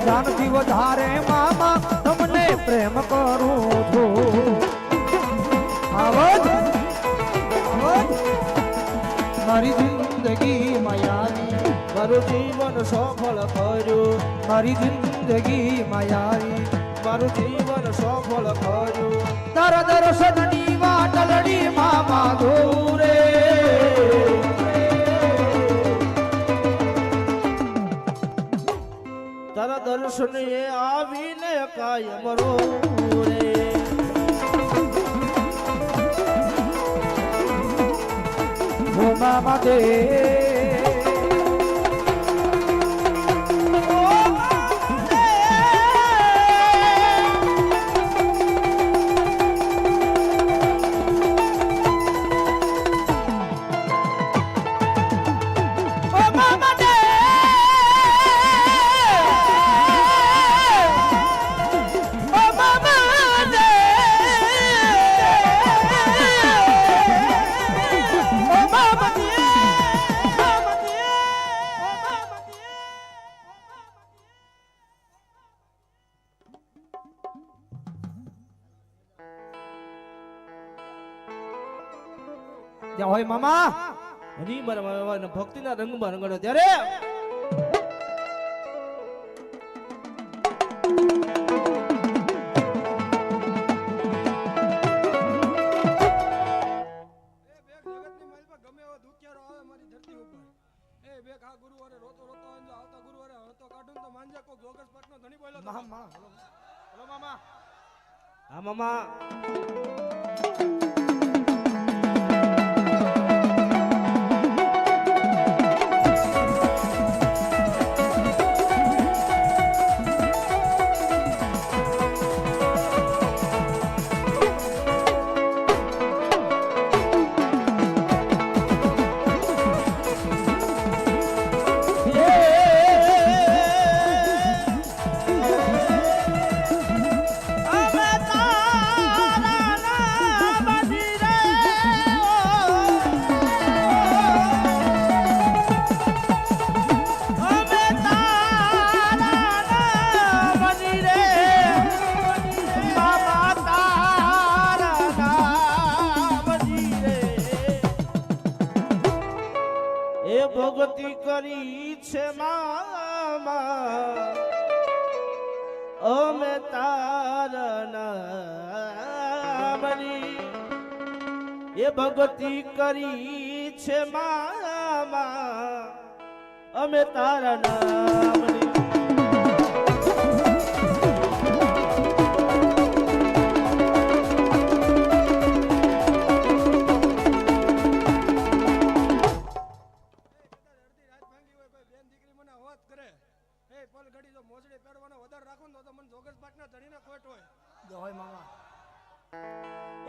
જાનથી વધારે મામા તમને પ્રેમ કરું છું. આવજ મારી જિંદગી માયાવી મારું જીવન સફળ કર્યું. મારી જિંદગી માયાવી મારું જીવન સફળ કર્યું. તારા દર્શનની વાટલડી મામા દૂરે તારા દર્શન એ આવીને કાયમ રોવું રે. ઓ મામા દે હોય મામા હજી મારા ભક્તિના રંગમાં રંગડો ત્યારે હા મામા ભક્તિ કરી છે મામા અમે તારા નામની. એ ભક્તિ કરી છે મામા અમે તારા નામની. હોય મામા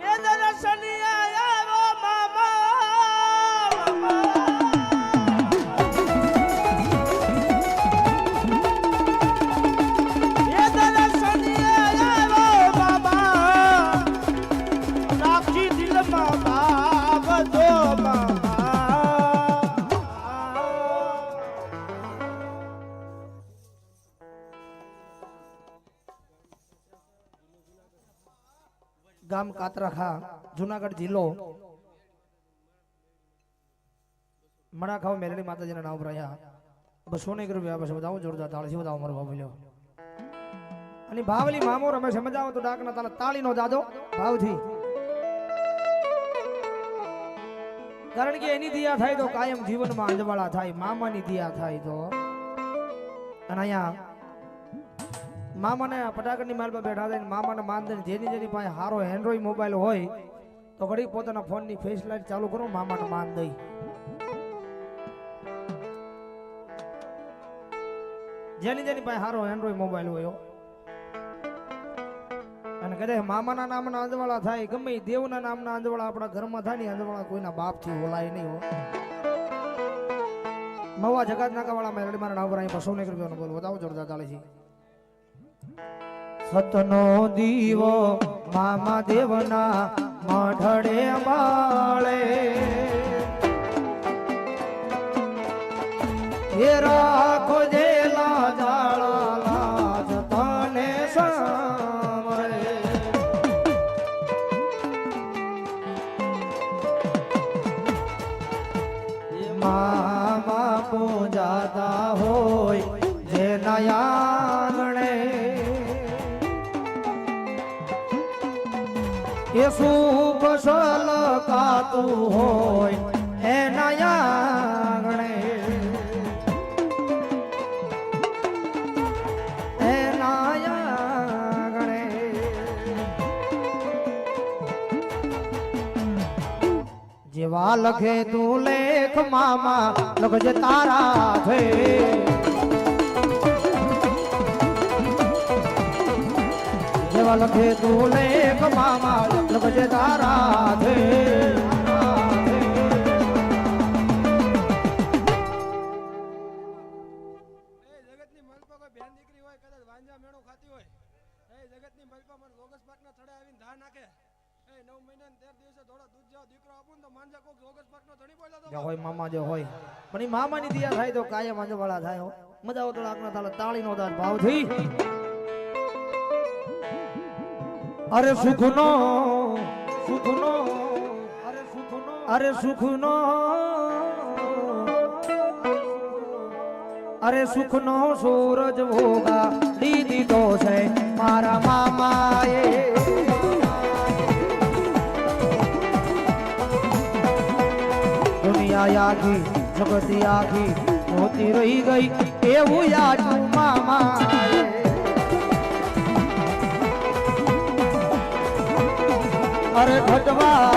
એ દર્શની આવ્યો મામા એ દર્શની આવ્યો મામા રાખી દિલમાં બાબતો ગામ કાતરાખા જુનાગઢ જિલ્લો મણાખાવ મેલડી માતાજીના નામ રહ્યા 200 રૂપિયા બસ બતાવો જોરદાર તાળી બતાવો મારો બાબુ લ્યો અને ભાવલી મામો રમે સમજાવો તો ડાકના તાલા તાળીનો દાદો ભાવથી કારણ કે એની દિયા થાય તો કાયમ જીવનમાં અંજવાળા થાય મામાની દિયા થાય તો અને અહીંયા મામાને પટાકડની માલમાં બેઠા થઈને મામાને માન દઈને જેની પાસે સારો એન્ડ્રોઈડ મોબાઈલ હોય તો ઘડી પોતાના ફોનની ફેસ લાઈટ ચાલુ કરો મામાને માન દઈ જેની પાસે સારો એન્ડ્રોઈડ મોબાઈલ હોય અને કદાચ મામાના નામના અંજવાળા થાય ગમે દેવના નામના અંજવાળા આપણા ઘરમાં થાય ને અંજવાળા કોઈના બાપથી ઓલાય નહીં હોય. મવા જગાત નાકાવાળા મેલડી મારા નામ પર અહીં 200 રૂપિયાનો બોલ બતાવો જોરદાર ચાલે છે. સતનો દીવો મામા દેવના મઢડે બાળે એ રાખો જેલા જાળા જાતા હોય જે નયાંગણે એ સુખ સલકાતું હોય એ નયાંગણે એ નયાંગણે જેવા લખે તું લેખ મામા લખજે તારા છે જેવા લખે તું લેખ મામા લખજે તારા છે જગતની મલપા કોઈ બેન દીકરી હોય કદાચ વાંજા મેણો ખાતી હોય જગતની મલપા મને જોગસ પાકના થડે આવીને ધા નાખે 9 મહિના ને 13 દિવસે થોડા દૂધ જેવો દીકરો આપું ને તો માનજા કોક જોગસ પાકનો ધણી પડ્યો તો હોય મામા જો હોય પણ ઈ મામાની દિયા થાય તો કાયમ વાળા થાય હો મજા આવતો લાગનો તાલે તાળીનો દાન ભાવથી અરે સુખનો સુખનો અરે સુખનો અરે સુખનો અરે સુખનો સૂરજ ભોગા દીધો છે મારા મામાએ દુનિયા આખી જગત આખી મોતી રહી ગઈ એવું યાદ મામાએ અરે ઘટવા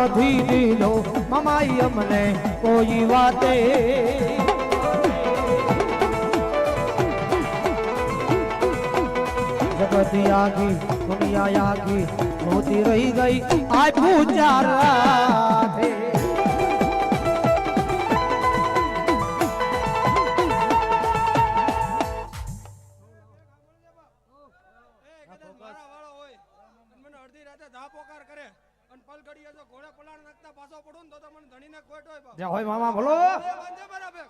નથી દીધો મમાઈ અમને કોઈ વાતે જગત આખી દુનિયા આખી મોતી રહી ગઈ આ પૂજાર મારા વાળો હોય મને અડધી રાતે ધા પોકાર કરે અને પલ ઘડીએ જો ઘોડે પલાણ નાખતા પાછો પડું ને તો મને ધણીને ખોટ હોય બાપ જ્યાં હોય મામા બોલો વાંધે બરાબર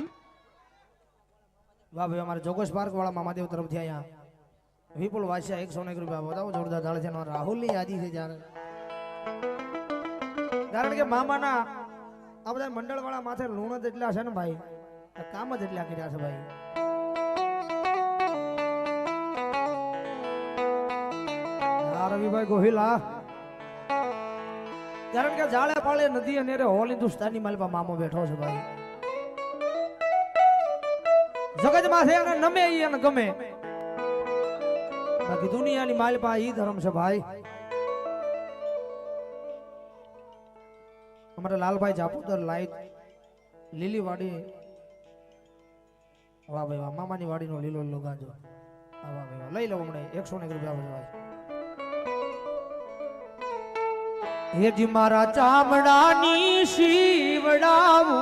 વાહ ભાઈ અમારે જોગેશ પાર્ક વાળા મામાદેવ તરફથી અહીંયા વિપુલ વાસિયા 101 રૂપિયા બતાવો જોરદાર ધાળ છે રાહુલ ની યાદી છે જ્યારે કારણ કે મામાના આ બધા મંડળ વાળા માથે લૂણ જ એટલા છે ને ભાઈ કામ જ એટલા કર્યા છે ભાઈ રવિભાઈ ગોહિલા કારણ કે જાળે પાળે નદી અને હોલ હિન્દુસ્તાની માલપા મામો બેઠો છે ભાઈ જગતમાં છે એને નમે ઈ એને ગમે બાકી દુનિયાની માલપા ઈ ધર્મ છે ભાઈ અમારા લાલભાઈ જાપુદર લાઈટ લીલી વાડી વાહ ભાઈ વાહ મામાની વાડીનો લીલો લીલો ગાંજો વાહ ભાઈ વાહ લઈ લો હમણાં 101 રૂપિયા ભાઈ હેજી મારા ચામડાની શીવડાવું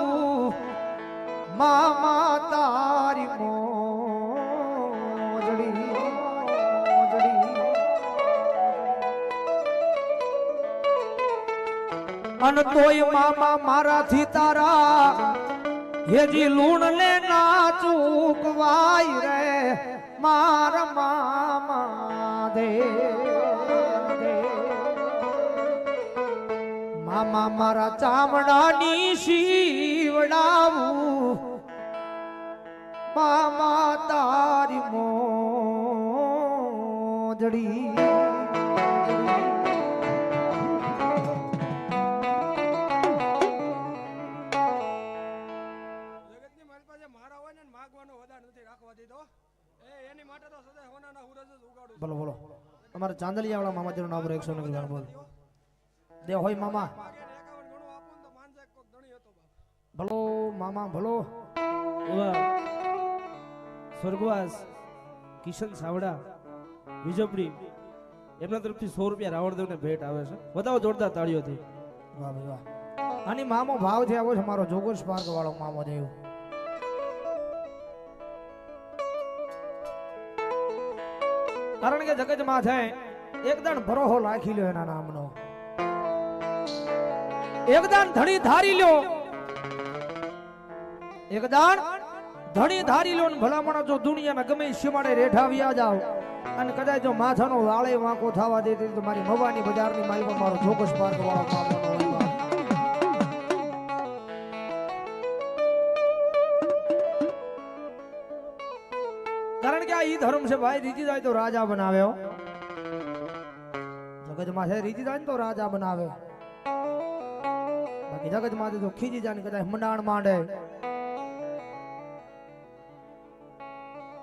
મામા તારી મોજડી અન તોય મામા મારાથી તારા હેજી લૂણ લે ના ચૂકવાય રે મારા મામા દે મામા મારા ચામડાની શીવડાવું મામા તારી મોજડી જગતની માલપા જે મારા હોય ને માગવાનો વધાર નથી રાખવા દીધો એની માટે તો સદાય હોનાના હુરજ જ ઉગાડું બોલો બોલો અમારા ચાંદલિયા વાળા મામા તેનું નામ 100 બોલ દે હોય મામા ભલો મામા ભલો એવા સ્વર્ગવાસ કિશન સાવડા વિજયપુરી એમના તરફથી 100 રૂપિયા રાવણદેવને ભેટ આવે છે બતાવો જોરદાર તાળીઓથી વાહ ભાઈ વાહ આની મામો ભાવ થી આવો છે મારો જોગેશ પાર્ક વાળો મામો દેવ કારણ કે જગતમાં છે એકદમ ભરોહો રાખી લ્યો એના નામનો એકદાન ધણી ધારી લ્યો એકદાન ધણી ધારી લ્યો ને ભલામણ જો દુનિયાના ગમે સીમાડે રેઠાવ્યા જાવ અને કદાચ જો માથાનો વાળે વાંકો થવા દે તો મારી મવાની બજારની માલિકો મારો જોગેશ પાર્ક વાળો મામો માં ઈ ધર્મ છે ભાઈ, રીતી જાય તો રાજા બનાવ્યો, જગતમાં છે રીતી જાય તો રાજા બનાવે, બાકી જગતમાં તો ખીજી જાય ને કદાચ મંડાણ માંડે,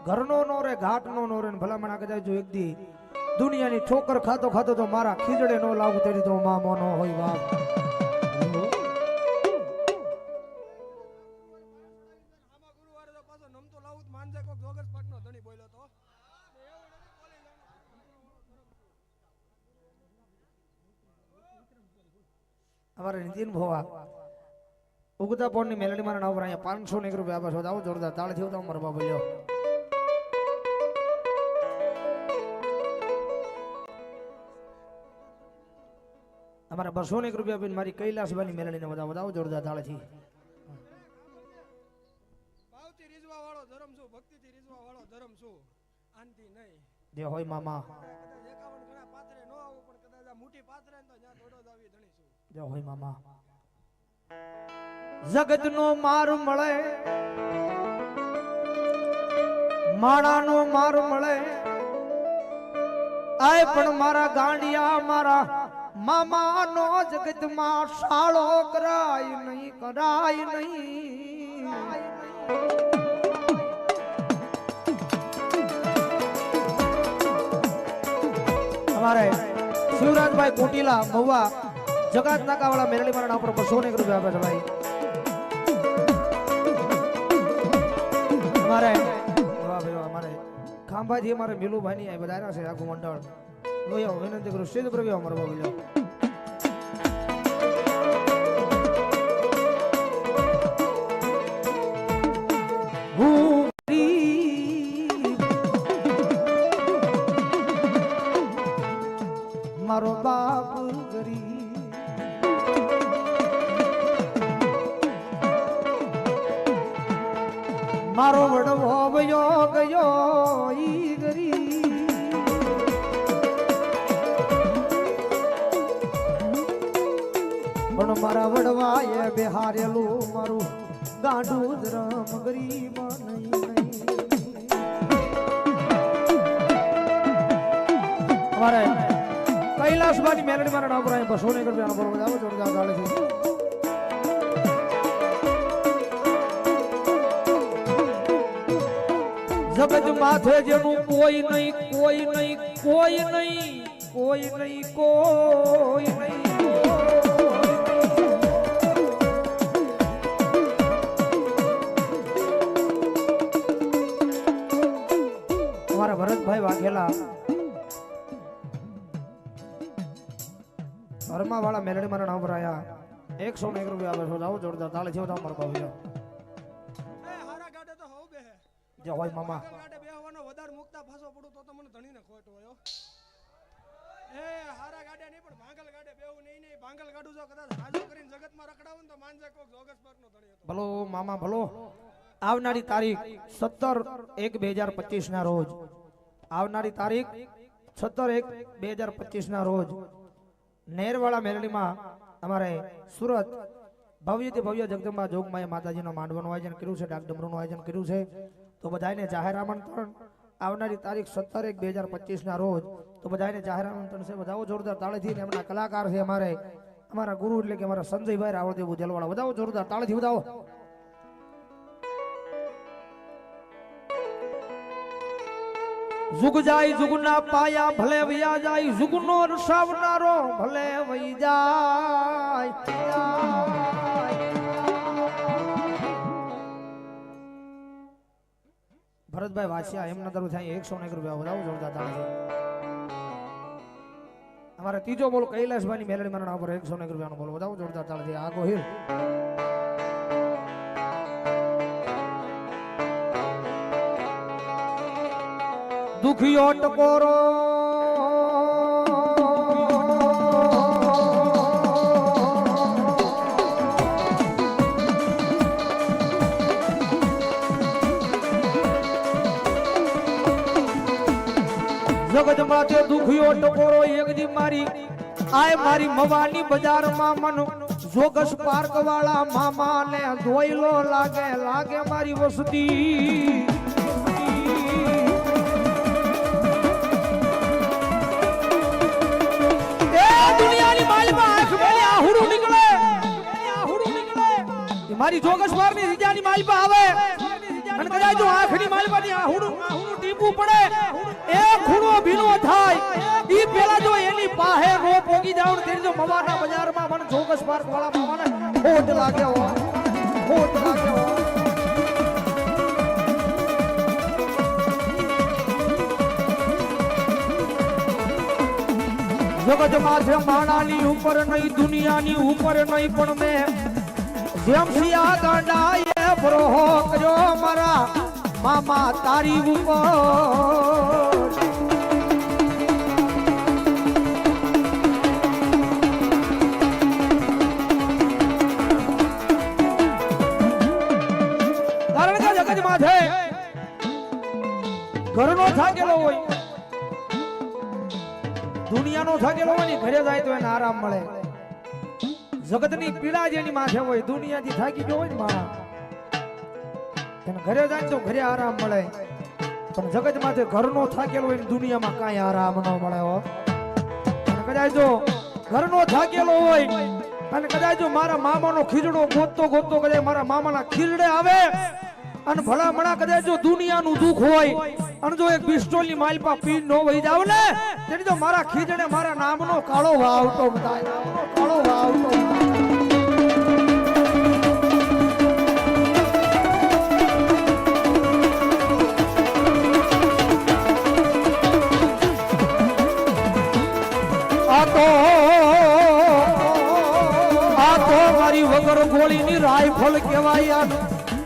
ઘરનો નો રે ઘાટનો નો રે, ભલામણ કદાચ જો એક દી દુનિયાની ઠોકર ખાતો ખાતો તો મારા ખીજડે નો લાગુ તેડી તો મામો નો હોય બાપ. આમાં ગુરુવારે તો પાછો નમતો લાવું જ માંજે કોક જોગસ પાટનો ધણી બોલ્યો તો અમારે નીતિન ભોવા ઉગતા પોણ ની મેલડી મારા નામ અહીંયા 500 રૂપિયા આપે છો, આવો જોરદાર તાળથી આવતા મારા બાબા બોલ્યો. અમારે 200 રૂપિયા આપીને મારી કૈલાસબાની મેલડીને વધાવો જોરદાર તાળથી. ભાવથી રીઝવા વાળો ધર્મ શું, ભક્તિથી રીઝવા વાળો ધર્મ શું, આનથી નહીં. જે હોય મામા કદાચ 51 ગણા પાથરે ન આવું પણ કદાચ આ મુઠ્ઠી પાથરે ને તો જ્યાં થોડો જ આવી ધણી શું. જે હોય મામા. જગતનો માર મળે, માણાનો માર મળે, આય પણ મારા ગાંડિયા મારા મામાનો જગતમાં શાળો કરાય નહીં, કરાય નહીં. અમારે શિવરાજભાઈ કોટીલા મહુવા જગાત નાકા વાળા મેરડી મારા ઉપર 200 રૂપિયા આપે છે ભાઈ. અમારે વાહ ભાઈ અમારે ખાંભાથી અમારે મિલુભાઈ ની બધા છે આખું મંડળ. લોયો વિનંતી કરું સ્ટેજ પર ગયો અમારો બોલ્યો. મારો બાપ ગરીબ, મારો વડવો વયો ગયો ઈ ગરીબ, પણ મારા વડવાએ બેહારેલું મારું ગાંડું ધરમ ગરીબ નહીં. અમારે કૈલાસબાની મેલડી મારા નામ પર 200 રૂપિયાનો બરોબર આવો જોરદાર ગાળે છે. જગત માથે જેનું કોઈ નહીં, કોઈ નહીં, કોઈ નહીં, કોઈ નહીં, કોઈ નહીં. અમારા ભરતભાઈ વાઘેલા ઘરમાં વાળા મેલડી મારા નામ પર આયા 101 રૂપિયા આપે છો, આવો જોરદાર તાળી છે તમારો બાબુ. એ હારા ગાડે તો હવ બેહે, જે હોય મામા ગાડે બેહવાનો વધારે મુકતા ફાસો પડું તો મને ધણીને ખોટ હોય. એ હારા ગાડે નહીં પણ ભાંગલ ગાડે બેહું નહીં. ભાંગલ ગાડું જો કદાચ હાજો કરીને જગતમાં રખડાવું ને તો માનજે કોક જોગસ પાકનો ધણી હતો. ભલો મામા ભલો. આવનારી તારીખ 17/1/2025 ના રોજ, આવનારી તારીખ 17/1/2025 ના રોજ નેરવાળા મેલડીમાં અમારે સુરત ભવ્યથી ભવ્ય જગદંબા જોગમાયા માતાજીનો માંડવાનું આયોજન કર્યું છે, ડાકડમરૂનું આયોજન કર્યું છે. તો બધાને જાહેર આમંત્રણ આવનારી તારીખ 17/1/2025 ના રોજ, તો બધાને જાહેર આમંત્રણ છે. બધાઓ જોરદાર તાળીથી. એમના કલાકાર છે અમારે અમારા ગુરુ એટલે કે અમારા સંજયભાઈ રાવળદેવ જલવાળા. બધાઓ જોરદાર તાળીથી બધાઓ. જુગ જાય જુગના પાયા ભલે વયા જાય, જુગનો રસાવનારો ભલે વઈ જાય. ભરતભાઈ વાસિયા એમના તરફ થાય 101 રૂપિયા વધાવો જોરદાર તાળી. અમારે ત્રીજો બોલ કૈલાસભાઈ મેલડી મારા નામ પર 101 રૂપિયાનો બોલ વધાવો જોરદાર તાળી. આ ગોહિલ દુખિયો ટકોરો જગતમાં તે દુખિયો ટકોરો એક દી મારી આય મારી મવાની બજારમાં મન જોગસ પાર્ક વાળા મામા ને ધોઈલો લાગે લાગે મારી વસતી. મારી જોગસ વારની રીજાની માલપા આવે અને કદાચ જો આંખની માલપાની આહુડું ટીપું પડે એ ખૂણો ભીનો થાય ઈ પેલા જો એની પાહે રો પોગી જાવ ને તેની જો મવાના બજારમાં મને જોગસ પાર્ક વાળા મને ખોટ લાગે હો ખોટ લાગે હો જગત માથે માણાની ઉપર નહીં દુનિયાની ઉપર નહીં પણ મેં જેમ સિયા ગાંડાએ ભરોહો કર્યો મારા મામા તારી ઉપર કારણ કે જગત માથે ઘરનો થાકેલો હોય દુનિયાનો થાકેલો હોય ને ઘરે જાય તો એને આરામ મળે જગતની પીડા જેની માથે હોય દુનિયાથી થાકી ગયો હોય ને માણસ એને ઘરે જાય તો ઘરે આરામ મળે પણ જગત માથે ઘરનો થાકેલો હોય ને દુનિયામાં કાંઈ આરામ ન મળે હો અને કદાચ જો ઘરનો થાકેલો હોય અને કદાચ જો મારા મામાનો ખીજડો ગોતતો ગોતતો કદાચ મારા મામાના ખીજડે આવે અને ભલા મણા કદાચ જો દુનિયાનું દુઃખ હોય અને જો એક પિસ્તોલની માલપા પી નો વહી જાવ ને તેની તો મારા ખીજડે મારા નામનો કાળો વાવતો બતાય નામનો કાળો વાવતો આ તો મારી વગર ગોળીની રાઇફલ કહેવાય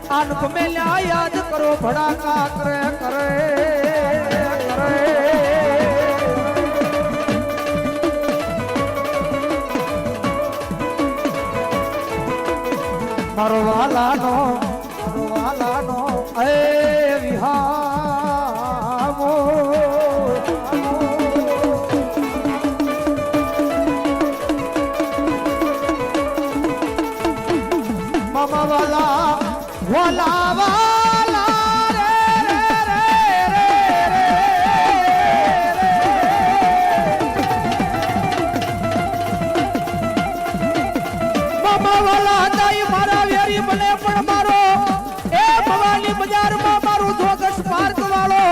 આન મેલ્યા યાદ કરો ભડાકા કરે કરે કરે મારો વાલાનો એ વિહામો મામા વાલા વાલા વાલા રે રે રે રે મામા વાલા દાઈ મારા વેરી બને પણ મારો એ ભવાની બજારમાં મારો જોગસ પાર્ક વાળો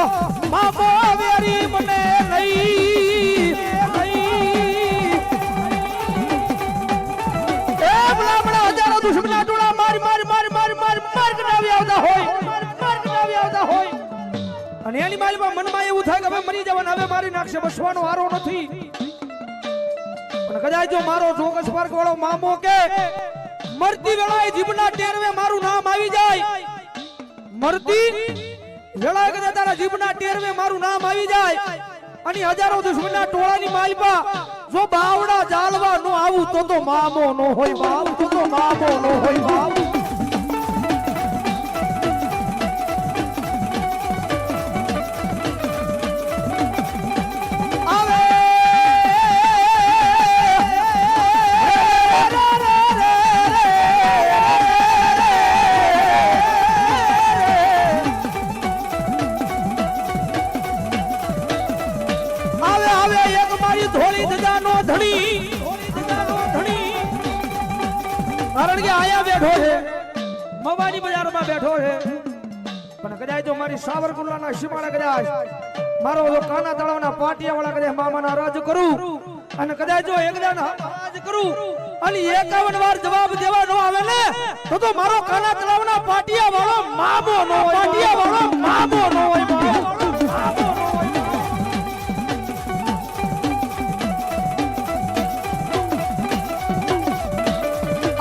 મામો વેરી મને નહીં એ ભલામણા હજારો દુશ્મના ટોળા મારી અને એની માલમાં મનમાં એવું થાય કે હવે મરી જવાનું હવે મારી નાખશે બસવાનો વારો નથી પણ કદાચ જો મારો જોગસ પાર્ક વાળો મામો કે મરતી વેળાએ જીભના ટેરવે મારું નામ આવી જાય મરતી વેળાએ કદાચ તારા જીભના ટેરવે મારું નામ આવી જાય અને હજારો દુશ્મનના ટોળાની માલપા જો બાવડા જાલવા નો આવું તો મામો નો હોય બાપ તો મામો નો હોય બાપ કારણ કે આયા બેઠો છે મવાની બજારમાં બેઠો છે પણ કદાચ જો મારી સાવરકુંડલાના સીમાડા કદાચ મારો જો કાના તળાવના પાટિયા વાળા કદાચ મામાના રાજ કરું અને કદાચ જો એકદાન રાજ કરું અને 51 વાર જવાબ દેવા નો આવે ને તો મારો કાના તળાવના પાટિયા વાળો મામો નો હોય પાટિયા વાળો મામો નો હોય મામો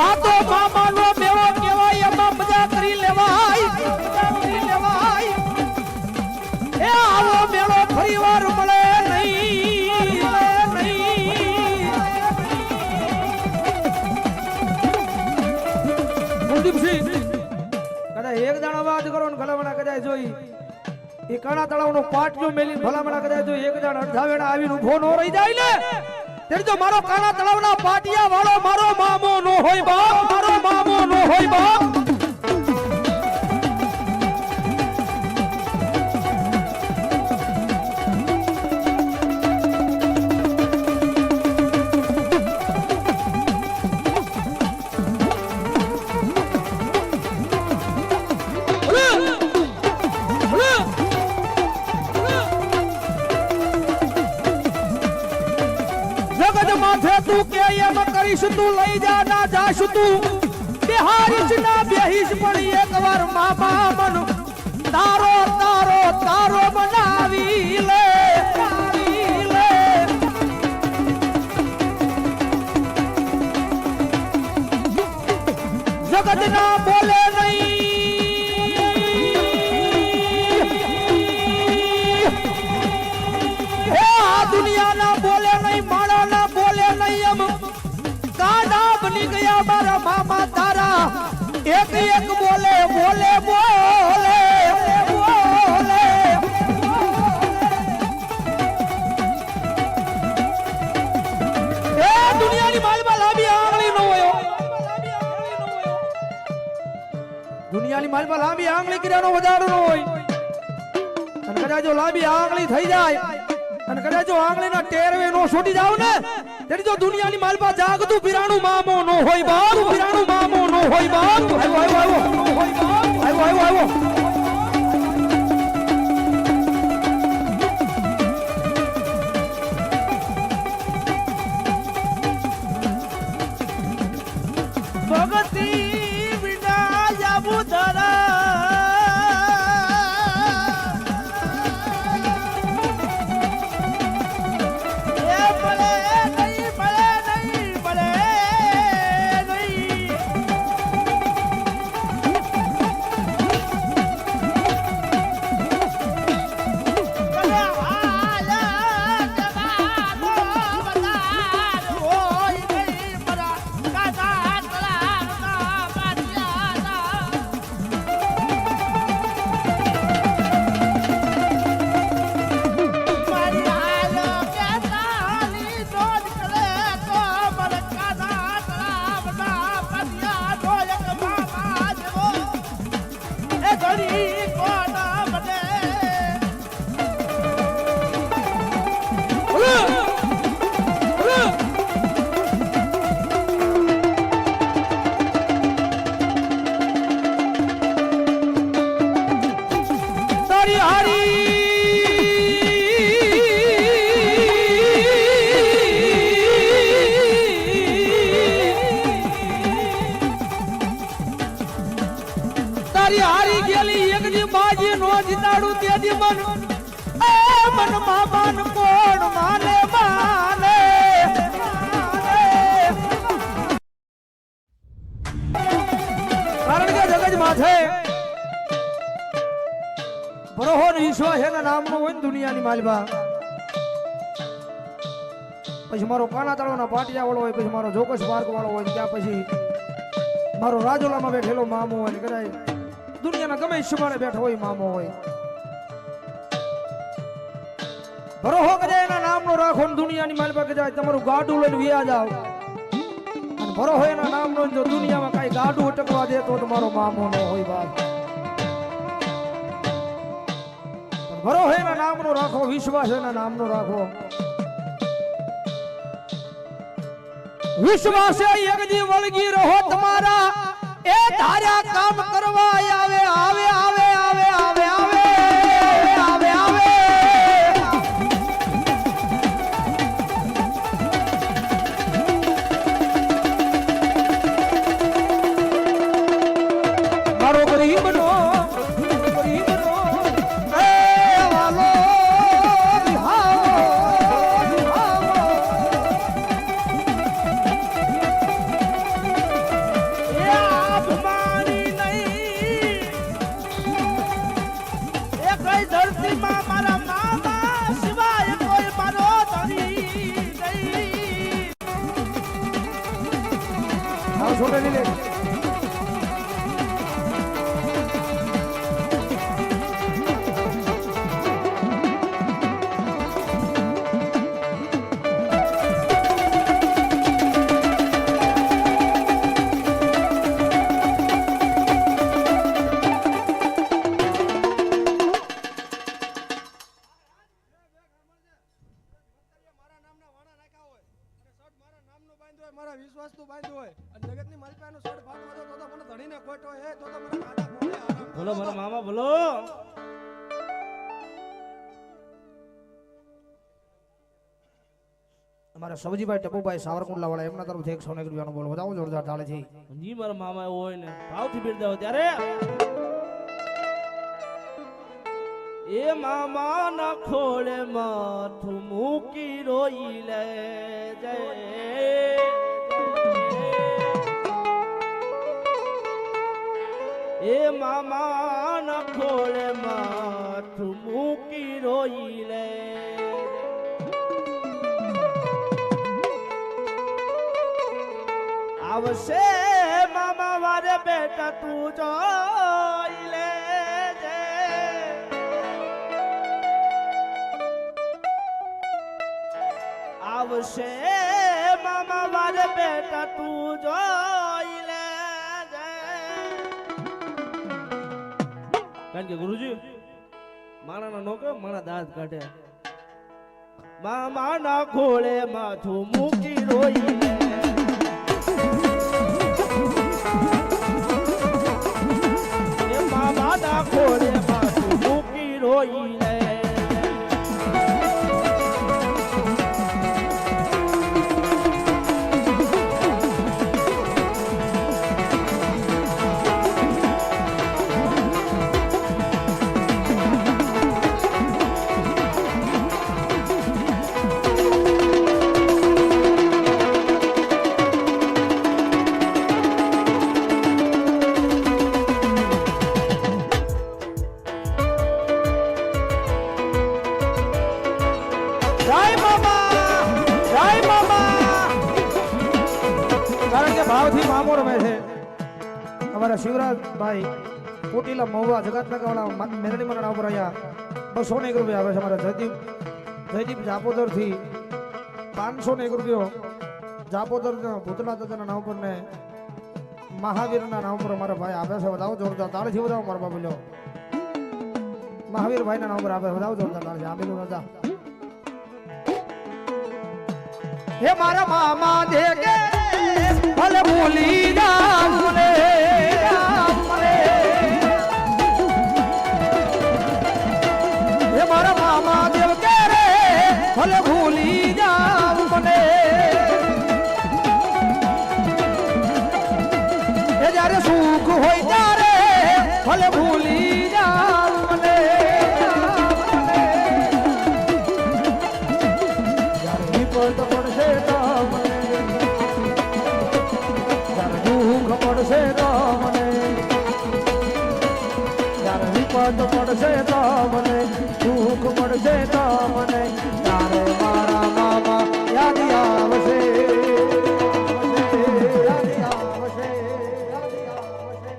આ તો મામાનો મેળો કહેવાય એમાં મજા કરી લેવાય એ આવો મેળો ફરીવાર મળે નહીં કુલદીપસિંહ કદાચ એક દાણા વાત કરો ને ભલામણા કદાચ જોઈ એ કાણા તળાવનો પાટિયો મેલીને ભલામણા કદાચ જોઈ એક દાણા અડધાવેડા આવીને ઉભો નો રહી જાય ને તેર જો મારો કાના તળાવના પાટિયા વાળો મારો મામો નો હોય બાપ મારો મામો નો હોય બાપ કરીશ તું લઈ જા ના જાશ તું બિહારીશ ના બેહીશ પણ એકવાર મામા મન તારો તારો તારો બનાવી લે જગત ના બોલે નહીં આ દુનિયા ના બોલે નહીં માણા ના બોલે નહીં એમ કાડા બની ગયા મારા મામા તારા એક એક બોલે બોલે બોલે બોલે એ દુનિયાની માલમાં લાંબી આંગળી નો હોય દુનિયાની માલમાં લાંબી આંગળી કર્યાનો વધારો ન હોય અને કદાચ જો લાંબી આંગળી થઈ જાય અને કદાચ જો આંગળીના ટેરવે નો છોટી જાવ ને તેની જો દુનિયાની માલમાં જાગતું પીરાણું મામો નો હોય બાપ પીરાણું મામો નો હોય બાપ આવ્યો આવ્યો ભગતી વિના જાબુ ધરા હારી ગયેલી એક દી બાજી નો જીતાડું તે દી મન એ મન મામાન કોણ માને માને કારણ કે જગત માથે બરોહો વિશ્વાસ એના નામનો હોય ને દુનિયાની માલબા પછી મારો કાનાતાળોના પાટિયા વાળો હોય પછી મારો જોકસ પાર્ક વાળો હોય ત્યાં પછી મારો રાજોલામાં બેઠેલો મામો હોય ને કદાચ દુનિયાના ગમે શિવાળે બેઠો હોય મામો હોય ભરોહો કદાચ એના નામનો રાખો ને દુનિયાની માલબા કદાચ તમારું ગાડું લઈને વ્યા જાવ અને ભરોહો એના નામનો જો દુનિયામાં કઈ ગાડું અટકવા દે તો તમારો મામો નો હોય બાપ ભરોહો એના નામનો રાખો વિશ્વાસ એના નામનો રાખો વિશ્વાસે એક દી વળગી રહો તમારા એ ધાર્યા કામ કરવા આવે આવે આવે આવે આવે આવે આવે આવે મારો ગરીબનો એ વાલો छोटे नीले મારા વિશ્વાસ તું બાંધ્યો હોય અને જગતની માલપાનો સડ ફાટવા દો તો મને ધણીને ખોટો હે તો મને ખાધા ખોળે આરામ બોલો મારા મામા બોલો અમારા સબજીભાઈ ટપુભાઈ સાવરકુંડલા વાળા એમના તરફથી 101 રૂપિયાનો બોલ વધાવો જોરદાર તાળી છે. જી મારા મામા એવો હોય ને ભાવથી બિરદાવો ત્યારે એ મામા ના ખોળે માથું મૂકી રોઈ લે એ મામા ના ખોળે માથું મૂકી રોઈ લે આવશે મામા વારે બેટા તું જોઈ લેજે આવશે મામા વારે બેટા તું જોઈ લેજે કારણ કે ગુરુજી માણાના નોકે માણા દાંત કાઢે મામા ના ખોળે માથું મૂકી રોઈ લે માતા ખોળે માથું મૂકી રોઈ લે ભાવથી મામો રમે છે અમારા શિવરાજભાઈ કોટીલા મહુવા જગતનગર વાળા મેરડી મરણા ઉપર અહીંયા 201 રૂપિયા આવે છે અમારા જયદીપ જાપોદર થી 501 રૂપિયો જાપોદર ભૂતલા દાદાના નામ પર ને મહાવીરના નામ પર અમારા ભાઈ આપે છે વધાવો જોરદાર તાળીથી વધાવો મારા બાબુ લ્યો મહાવીર ભાઈના નામ પર આપે વધાવો જોરદાર તાળી આમેલું રાજા હે મારા મામા દેગે ભલે ભૂલી જામ રે હે મારા મામા દેવ કે રે ભલે ભૂલી જામ મને એ જ્યારે સુખ હોય ત્યારે ભલે ભૂલી જામ મને જ્યારે વિપદ પડશે તો પડશે તો મને જ્યારે વિપદ પડશે તો મને દુઃખ પડશે તો મને ત્યારે મારા મામા યાદ આવશે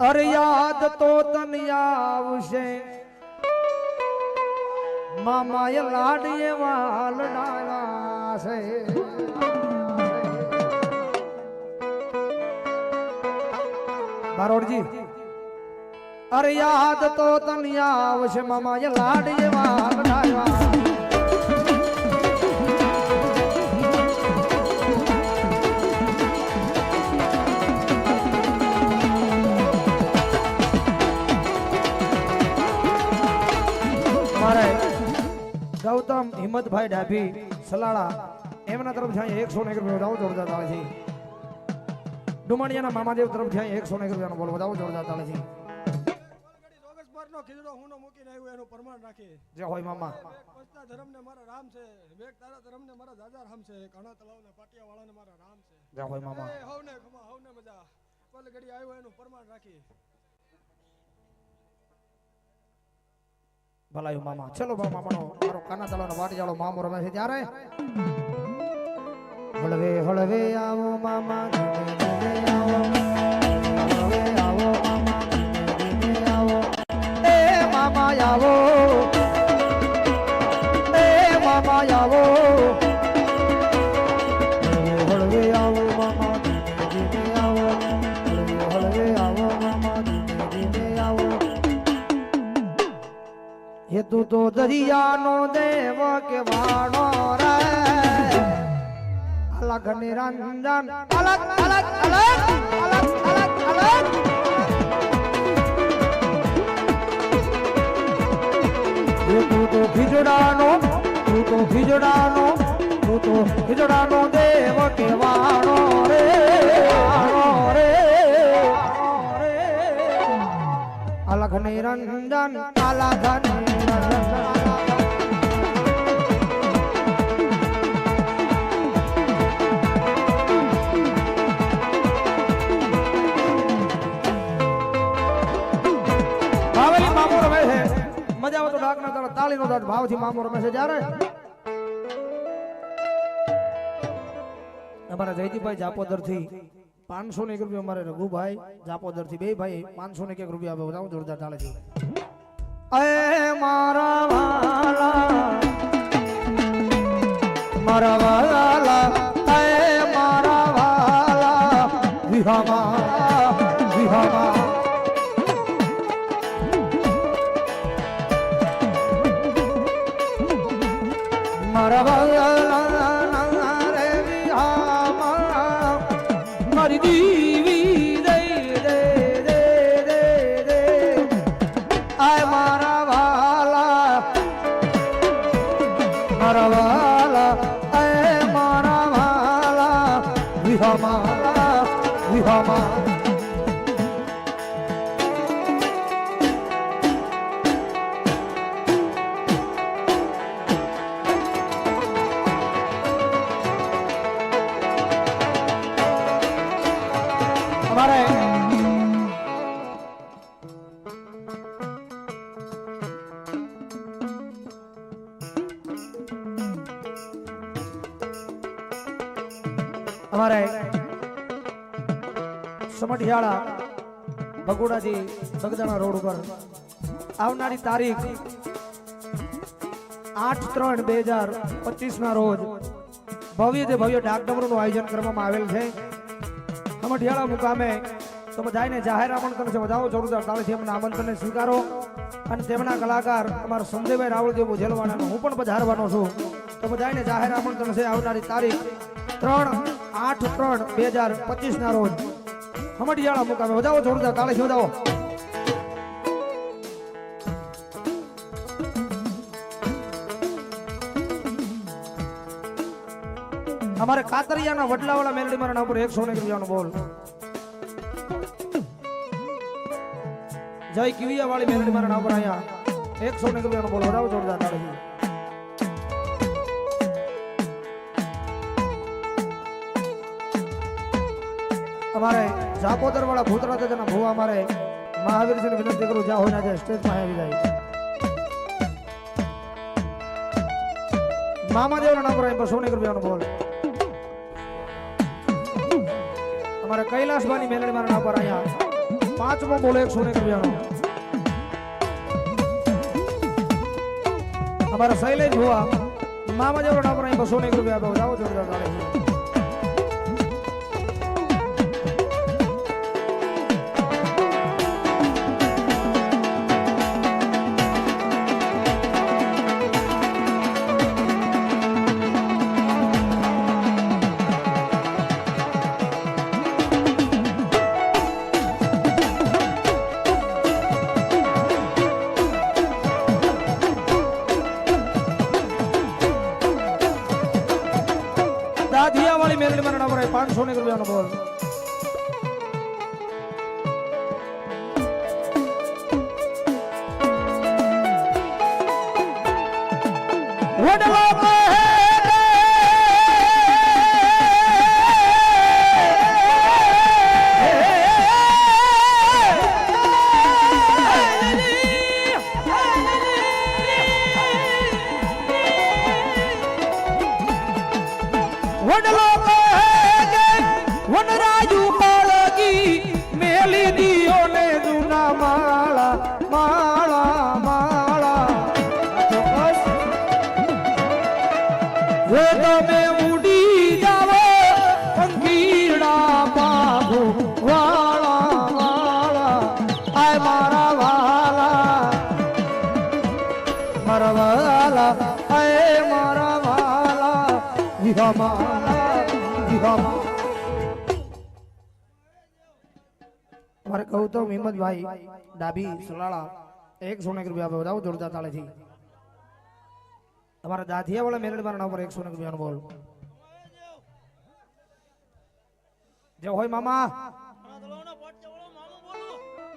અરે યાદ તો તને આવશે મામા એ લાડીએ વાલડાયા છે બારોડજી અરે યાદ તો તને આવશે મામા એ લાડીએ વાલડાયા મારે ગૌતમ હિંમતભાઈ ડાભી સલાળા એમના તરફ જાય 101 રૂપિયા વધાવો જોરદાર તાળી છે ડુમણિયાના મામાદેવ તરફ જાય 101 રૂપિયાનો બોલ વધાવો જોરદાર તાળી છે રોગસપરનો ખીજડો હુંનો મૂકીને આવ્યો એનું પ્રમાણ રાખી જય હોય મામા પચતા ધર્મને મારા રામ છે વેગ તારા ધર્મને મારા દાદા રામ છે ઘણા તળાવના પાટિયા વાળાને મારા રામ છે જય હોય મામા હવને ખમા હવને મજા પલ ઘડી આવ્યો એનું પ્રમાણ રાખી ભલાયું મામા ચલો બા મામાનો મારો કાના તળાવનો વાટીજાળો મામો રમે છે ત્યારે હળવે હળવે આવો મામા ધીમે ધીમે આવો હળવે આવો મામા ધીમે ધીમે આવો એ મામા આવો એ મામા આવો હળવે આવો મામા ધીમે ધીમે આવો હળવે આવો મામા ધીમે ધીમે આવો હે તું તો દરિયાનો દેવ કેવાણો રે અલગ નિરંજન અલગ અલગ અલગ અલગ અલગ અલગ હે તું તો ખીજડાનો તું તો હિજડાનો દેવ કેવાણો રે અલખ નિરંજન અલખ નિરંજન ભાવેલી મામો રમે છે મજા આવે તો ડાકના તાળા તાળીનો દાટ ભાવથી મામો રમે છે જ્યારે અમારા જયદીપભાઈ જાપોદર થી 500 ને 1 રૂપિયા અમારે રઘુભાઈ જાપોદર થી બે ભાઈ 500 ને 1 રૂપિયા આપે બતાવો જોરદાર તાળે છે એ મારા વાલા એ મારા વાલા વિહામા મારા વાલા રે વિહામા મારી દીવી દે દે દે દે દે આય મારા વાલા આય મારા વાલા વિહામા અમારે સમઢિયાળા ભગોડાથી બગદાણા રોડ ઉપર આવનારી તારીખ 8/3/2025 ના રોજ ભવ્ય ડાક ડમરૂનું આયોજન કરવામાં આવેલ છે સમઢિયાળા મુકામે તો બધાને જાહેર આમંત્રણ છે બધાઓ જોરદાર તાળીથી એમના આમંત્રણને સ્વીકારો અને તેમના કલાકાર અમારા સંજયભાઈ રાવળદેવ બોજેલવાણાનો હું પણ પધારવાનો છું તો બધાને જાહેર આમંત્રણ છે આવનારી તારીખ 3/8/2025 ના રોજ સમઢિયાળા મુકામે બધાઓ જોરદાર તાળીથી બધાઓ અમારે કાતરિયાના વડલાવાળા મેલડી મારા ઉપર 100 ને રૂપિયાનો બોલ જય કિવિયા વાળી મેલડી મારા ઉપર અહીંયા 100 ને રૂપિયાનો બોલ વધાવો જોરદાર તાળી અમારે જાપોદર વાળા ભૂતરા દાદાના ભૂવા અમારે મહાવીરજીને વિનંતી કરું જ્યાં હોય ના સ્ટેજ માં આવી જાય મામાદેવના નામ પર 200 ને રૂપિયાનો બોલ અમારે કૈલાસબાની મેલડી મારા નામ પર અહીંયા 5મો બોલ 100 ને રૂપિયાનો અમારા શૈલેષ ભુવા મામાદેવના નામ પર 200 ને રૂપિયા આપે જાઓ જોરદાર તાળી દાધિયા વાળી મેલડી મારા નામ પર 500 ને રૂપિયાનો બોલ વડલો વડલો વનરાજુ પાળગી મેલી દિયો ને જૂના માળા માળા માળા જો તમે ઉડી જાવો પંખીડા પાઘો વાળા વાળા આય મારા વાલા આય મારા વાલા વિહામા મારે ગૌતમ હિંમતભાઈ ડાબી સલાળા 100 રૂપિયા આપે બતાવો જોરદાર તાળીથી અમારા દાધિયા વાળા મેલડીમાં નામ પર 100 રૂપિયાનો બોલ જે હોય મામા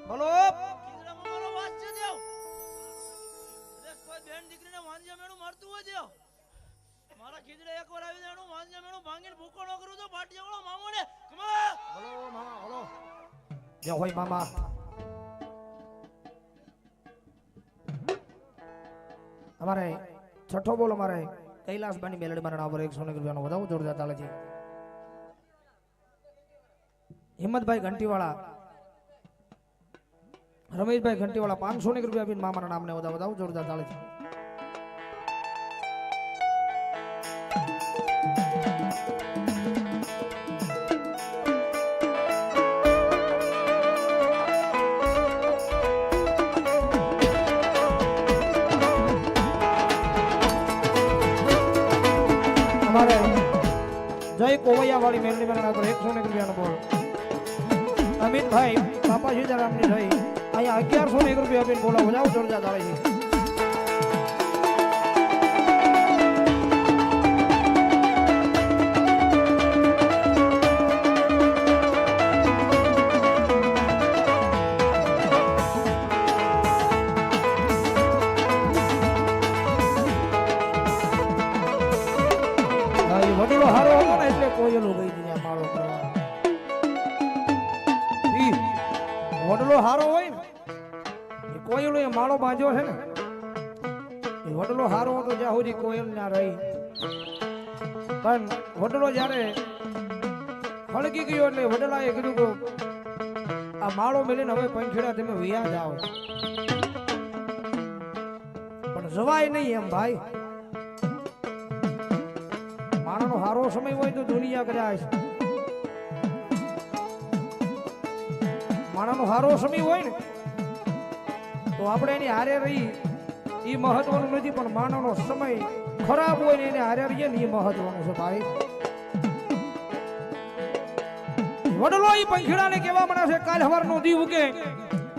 બોલો મારા ખીજડે એકવાર આવી જાણું વાંજ્યા મેણું ભાંગીને ભૂકો ન કરું તો પાટિયાવાળો મામો ને બોલો મામા બોલો જે હોય મામા અમારે છઠ્ઠો બોલ અમારે કૈલાસબાની મેલડીમાં નામ પર 100 રૂપિયાનો વધાવો જોરદાર ચાલે છે હિંમતભાઈ ઘંટીવાળા રમેશભાઈ ઘંટીવાળા 500 રૂપિયા આપીને મામાના નામને વધાવો જોરદાર ચાલે છે અમારે જય કોવૈયા વાળી મેલડી માં નામ પર 100 રૂપિયાનો બોલ અમિતભાઈ બાપા સીતારામની જય અહીંયા 1101 રૂપિયા આપીને બોલાવો જાઓ જોરદાર ચાલે છે વડીલો હારો હતો ને એટલે કોયલું ગઈ દીધા માળો કરવા વડલો હારો હોય ને એ કોયલો એ માળો બાંધ્યો છે ને એ વડલો હારો હતો જ્યાં સુધી કોયલ ના રહી પણ વડલો જ્યારે હળગી ગયો એટલે વડલાએ કીધું કે આ માળો મેલીને હવે પંખેડા તમે વિયા જાઓ પણ જવાય નહીં એમ ભાઈ માણસનો હારો સમય હોય તો દુનિયા કદાચ માણસનો હારો સમય હોય ને તો આપણે એની હારે રહી એ મહત્વનું નથી પણ માણસનો સમય ખરાબ હોય ને એને હારે રહીએ ને એ મહત્વનું છે ભાઈ વડલો એ પંખીડાને કહેવા મને છે કાલ સવારનો દી ઉગે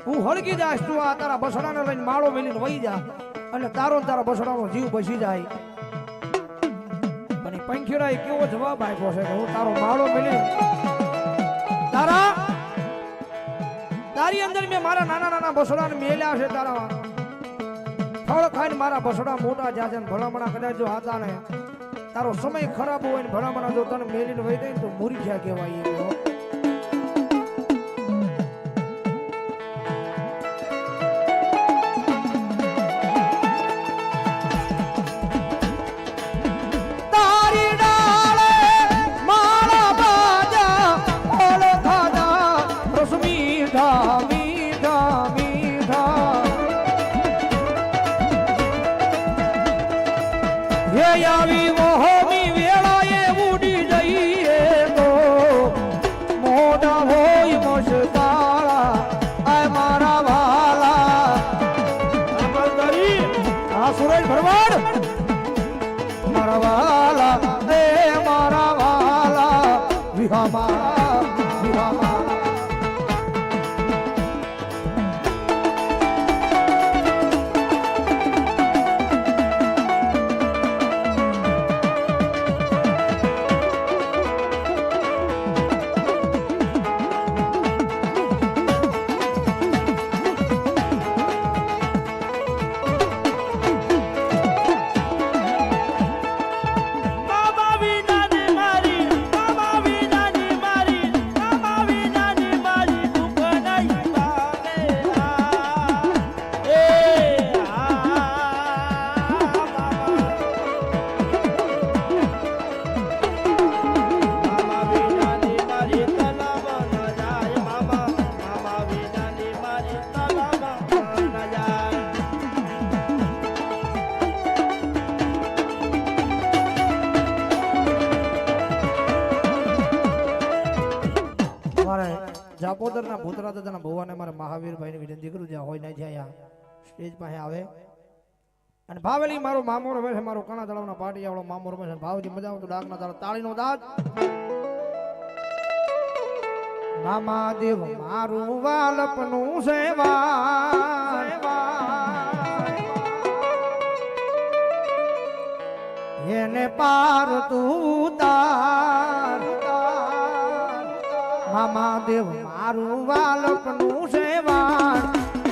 હું હળગી જાશ તું આ તારા બસડાને લઈને માળો મેલીને વહી જા અને તારો ને તારા બસડાનો જીવ બચી જાય પણ એ પંખીડાએ કેવો જવાબ આપ્યો છે કે હું તારો માળો મેલી તારી અંદર મેં મારા નાના નાના બસડાને મેલ્યા છે તારા ફળ ખાઈને મારા બસડા મોટા જ્યાં છે ભલામણા કદાચ જો હતા ને તારો સમય ખરાબ હોય ને ભલામણા જો તને મેલીને વહી જાય ને તો મૂર્ખ્યા કહેવાય એવો આવી મોહની વેળાએ ઉડી જઈએ તો મોઢા હોય મસ્તાળા આ મારા વાલા આ સુરેશ ભરવાડ મારા વાલા એ મારા વાલા વિહામા વિહામા જાપોદરના ભૂતરા દાદાના ભુવાને મારે મહાવીરભાઈને વિનંતી કરું જ્યાં હોય ને જ્યાં સ્ટેજ પાસે આવે અને ભાવેલી મારો મામો રમે છે મારો કાણા તળાવના પાટિયાવાળો મામો રમે છે ભાવજી મજા આવે તો ડાકના તાળા તાળીનો દાદ મામા દેવ મારું વાલપનું સેવા એને પાર તું તાર મામા દેવ મારું વાલપનું સેવાન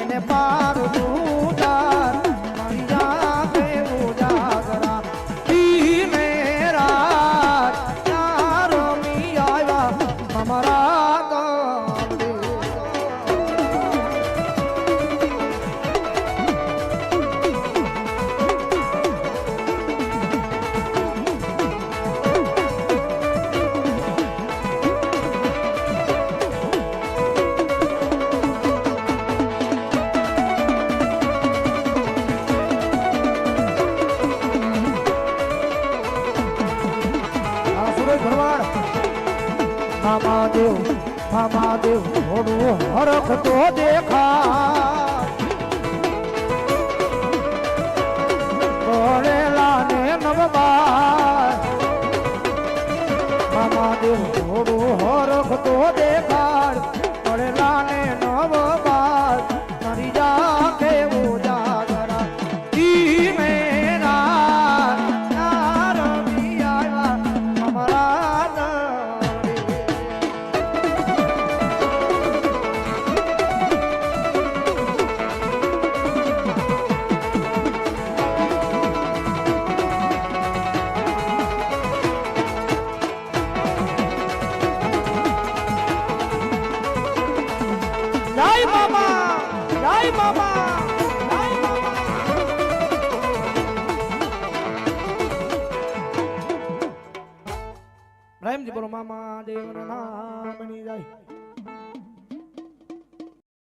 એને પાર તું તાર મારી જાગે ઉજાગરા ઈ મેરા તારો મી આવ્યા મમરા તો મામાદેવ થોડું હરખ તો દેખા પડેલા ને નવબાર મામાદેવ થોડું હરખ તો દેખાડ પડેલા ને નવબાર મારી જાગે ઉજાગરા ઈ મેરા નારમી આવ્યા અમારા જય મામા જય મામા જય મામા પ્રેમજી બોલો મામા દેવના નામની જય